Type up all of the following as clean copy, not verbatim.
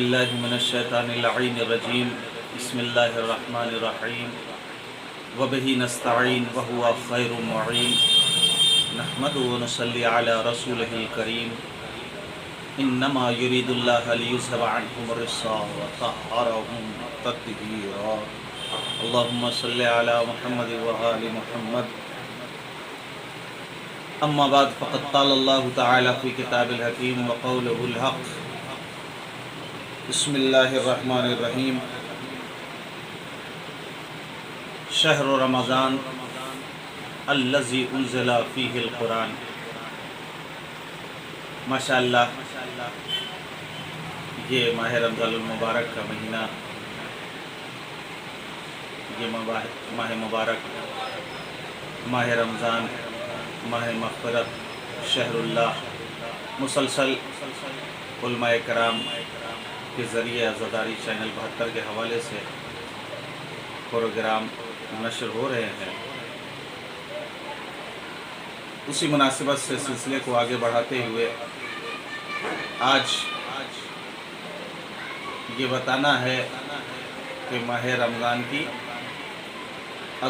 باللہ من الشیطان اللعین الرجیم بسم اللہ الرحمن الرحیم وبہ نستعین وہو خیر معین نحمدہ ونصلی علی رسولہ الکریم انما یرید اللہ لیذھب عنکم الرجس ویطہرکم تطہیرا اللہم صلی علی محمد وآل محمد اما بعد فقد قال اللہ تعالی فی کتاب الحکیم وقولہ الحق بسم اللہ الرحمن الرحیم شہر رمضان الذی انزل فیہ القرآن۔ ماشاءاللہ یہ ماہ رمضان المبارک کا مہینہ، یہ ماہ مبارک، ماہ رمضان، ماہ مغفرت، شہر اللہ، مسلسل علماء کرام کے ذریعے عزاداری چینل 72 کے حوالے سے پروگرام نشر ہو رہے ہیں۔ اسی مناسبت سے سلسلے کو آگے بڑھاتے ہوئے آج یہ بتانا ہے کہ ماہ رمضان کی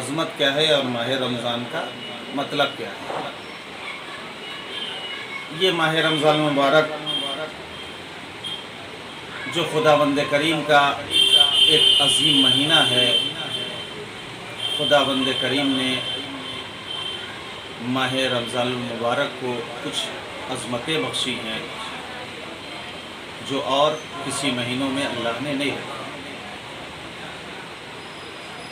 عظمت کیا ہے اور ماہ رمضان کا مطلب کیا ہے۔ یہ ماہ رمضان مبارک جو خداوند کریم کا ایک عظیم مہینہ ہے، خداوند کریم نے ماہ رمضان المبارک کو کچھ عظمتیں بخشی ہیں جو اور کسی مہینوں میں اللہ نے نہیں رکھی۔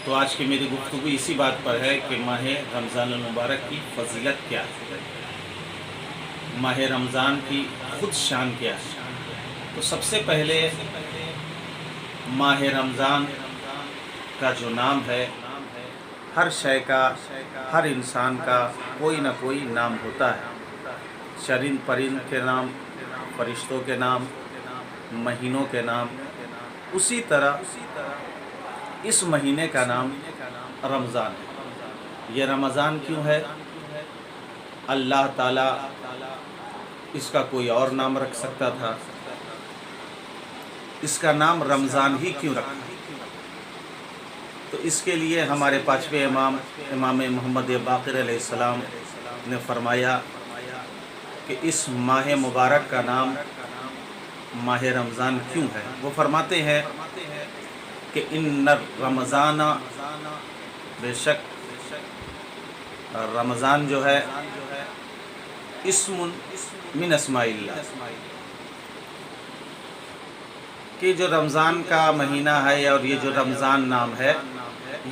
تو آج کی میری گفتگو اسی بات پر ہے کہ ماہ رمضان المبارک کی فضیلت کیا ہے، ماہ رمضان کی خود شان کیا ہے۔ تو سب سے پہلے ماہ رمضان کا جو نام ہے، ہر شے کا، ہر انسان کا کوئی نہ کوئی نام ہوتا ہے۔ چرند پرند کے نام، فرشتوں کے نام، مہینوں کے نام، اسی طرح اس مہینے کا نام رمضان ہے۔ یہ رمضان کیوں ہے؟ اللہ تعالیٰ اس کا کوئی اور نام رکھ سکتا تھا، اس کا نام رمضان ہی کیوں رکھا؟ تو اس کے لیے ہمارے پانچویں امام محمد باقر علیہ السلام نے فرمایا کہ اس ماہ مبارک کا نام ماہ رمضان کیوں ہے۔ وہ فرماتے ہیں کہ ان رمضان، بے شک رمضان جو ہے اسم من اسماء اللہ، کہ جو رمضان کا مہینہ ہے اور یہ جو رمضان نام ہے،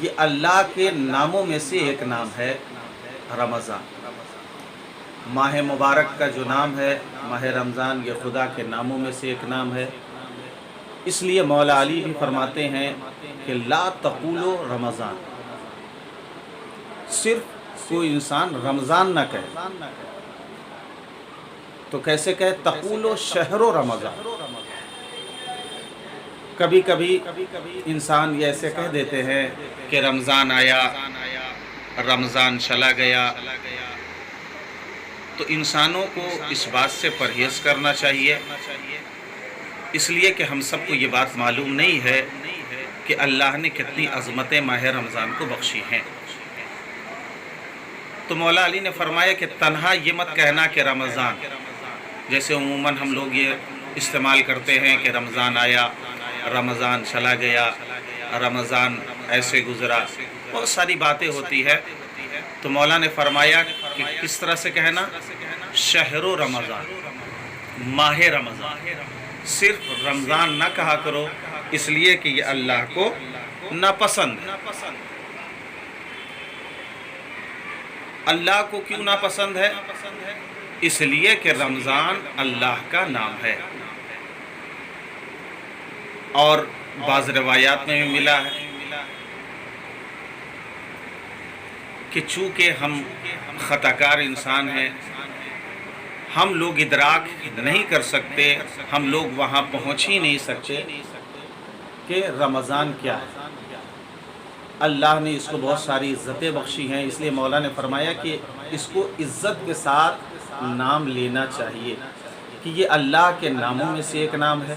یہ اللہ کے ناموں میں سے ایک نام ہے رمضان۔ ماہ مبارک کا جو نام ہے ماہ رمضان، یہ خدا کے ناموں میں سے ایک نام ہے۔ اس لیے مولا علی بھی فرماتے ہیں کہ لا تقولوا رمضان، صرف کوئی انسان رمضان نہ کہے تو کیسے کہے؟ تقولوا شہر رمضان۔ کبھی کبھی انسان یہ ایسے کہہ دیتے ہیں کہ رمضان آیا، رمضان چلا گیا۔ تو انسانوں کو اس بات سے پرہیز کرنا چاہیے، اس لیے کہ ہم سب کو یہ بات معلوم نہیں ہے کہ اللہ نے کتنی عظمتیں ماہ رمضان کو بخشی ہیں۔ تو مولا علی نے فرمایا کہ تنہا یہ مت کہنا کہ رمضان، جیسے عموماً ہم لوگ یہ استعمال کرتے ہیں کہ رمضان آیا، رمضان چلا گیا، رمضان ایسے گزرا، بہت ساری باتیں ہوتی ہے۔ تو مولا نے فرمایا کہ کس طرح سے کہنا؟ شہر رمضان، ماہ رمضان، صرف رمضان نہ کہا کرو، اس لیے کہ یہ اللہ کو ناپسند ہے۔ اللہ کو کیوں ناپسند ہے؟ اس لیے کہ رمضان اللہ کا نام ہے، اور بعض روایات میں بھی ملا ہے کہ چونکہ ہم خطا کار انسان ہیں، ہم لوگ ادراک نہیں کر سکتے، ہم لوگ وہاں پہنچ ہی نہیں سکتے کہ رمضان کیا ہے۔ اللہ نے اس کو بہت ساری عزتیں بخشی ہیں، اس لیے مولا نے فرمایا کہ اس کو عزت کے ساتھ نام لینا چاہیے کہ یہ اللہ کے ناموں میں سے ایک نام ہے۔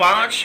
5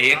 1,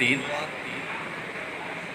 3,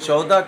14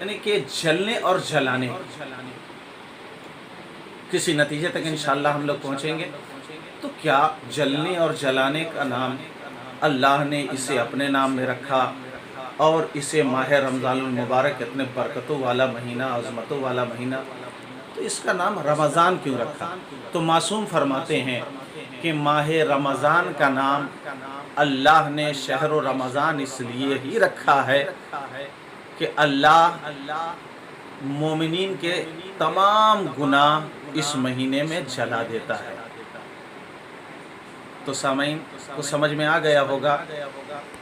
یعنی کہ جلنے اور جلانے، کسی نتیجے تک انشاءاللہ ہم لوگ پہنچیں گے۔ تو کیا جلنے اور جلانے کا نام اللہ نے اسے اپنے نام میں رکھا اور اسے ماہ رمضان المبارک اتنے برکتوں والا مہینہ، عظمتوں والا مہینہ، تو اس کا نام رمضان کیوں رکھا؟ تو معصوم فرماتے ہیں کہ ماہ رمضان کا نام اللہ نے شہر رمضان اس لیے ہی رکھا ہے کہ اللہ مومنین کے تمام گناہ اس مہینے میں جلا دیتا ہے۔ تو سامعین کو سمجھ میں آ گیا ہوگا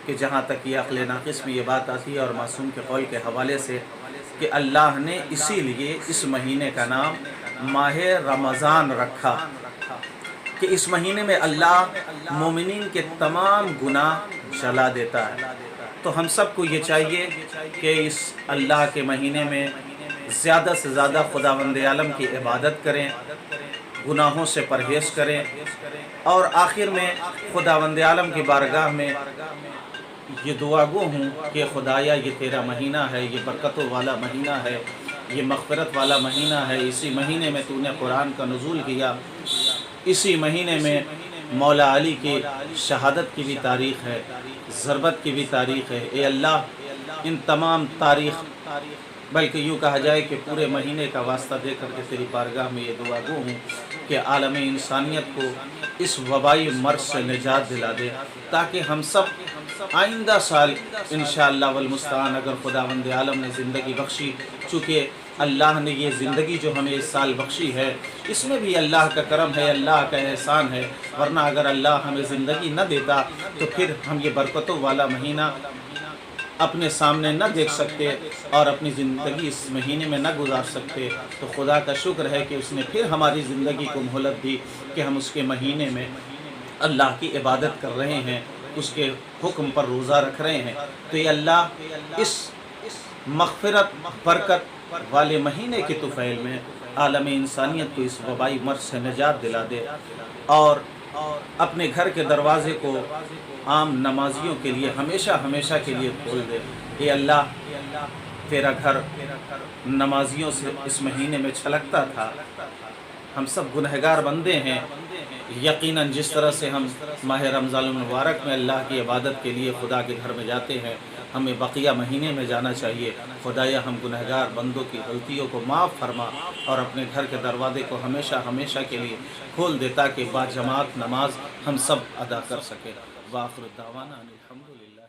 کہ جہاں تک یہ عقل ناقص میں یہ بات آتی ہے اور معصوم کے قول کے حوالے سے کہ اللہ نے اسی لیے اس مہینے کا نام ماہ رمضان رکھا کہ اس مہینے میں اللہ مومنین کے تمام گناہ جلا دیتا ہے۔ تو ہم سب کو یہ چاہیے کہ اس اللہ کے مہینے میں زیادہ سے زیادہ خداوند عالم کی عبادت کریں، گناہوں سے پرہیز کریں، اور آخر میں خداوند عالم کی بارگاہ میں یہ دعا گو ہوں کہ خدایا یہ تیرا مہینہ ہے، یہ برکتوں والا مہینہ ہے، یہ مغفرت والا مہینہ ہے، اسی مہینے میں تو نے قرآن کا نزول کیا، اسی مہینے میں مولا علی کی شہادت کی بھی تاریخ ہے، ضربت کی بھی تاریخ ہے۔ اے اللہ ان تمام تاریخ، بلکہ یوں کہا جائے کہ پورے مہینے کا واسطہ دے کر کے تیری بارگاہ میں یہ دعا گو ہوں کہ عالم انسانیت کو اس وبائی مرض سے نجات دلا دے، تاکہ ہم سب آئندہ سال انشاءاللہ والمستعان اگر خداوند عالم نے زندگی بخشی، چونکہ اللہ نے یہ زندگی جو ہمیں اس سال بخشی ہے اس میں بھی اللہ کا کرم ہے، اللہ کا احسان ہے، ورنہ اگر اللہ ہمیں زندگی نہ دیتا تو پھر ہم یہ برکتوں والا مہینہ اپنے سامنے نہ دیکھ سکتے اور اپنی زندگی اس مہینے میں نہ گزار سکتے۔ تو خدا کا شکر ہے کہ اس نے پھر ہماری زندگی کو مہلت دی کہ ہم اس کے مہینے میں اللہ کی عبادت کر رہے ہیں، اس کے حکم پر روزہ رکھ رہے ہیں۔ تو یہ اللہ اس مغفرت برکت والے مہینے کے طفیل میں عالم انسانیت کو اس وبائی مرض سے نجات دلا دے اور اپنے گھر کے دروازے کو عام نمازیوں کے لیے ہمیشہ ہمیشہ کے لیے کھول دے۔ اے اللہ تیرا گھر نمازیوں سے اس مہینے میں چھلکتا تھا، ہم سب گنہگار بندے ہیں، یقیناً جس طرح سے ہم ماہ رمضان المبارک میں اللہ کی عبادت کے لیے خدا کے گھر میں جاتے ہیں، ہمیں بقیہ مہینے میں جانا چاہیے۔ خدایا ہم گنہگار بندوں کی غلطیوں کو معاف فرما اور اپنے گھر کے دروازے کو ہمیشہ ہمیشہ کے لیے کھول دے تاکہ با جماعت نماز ہم سب ادا کر سکیں۔ وآخر دعوانا الحمدللہ۔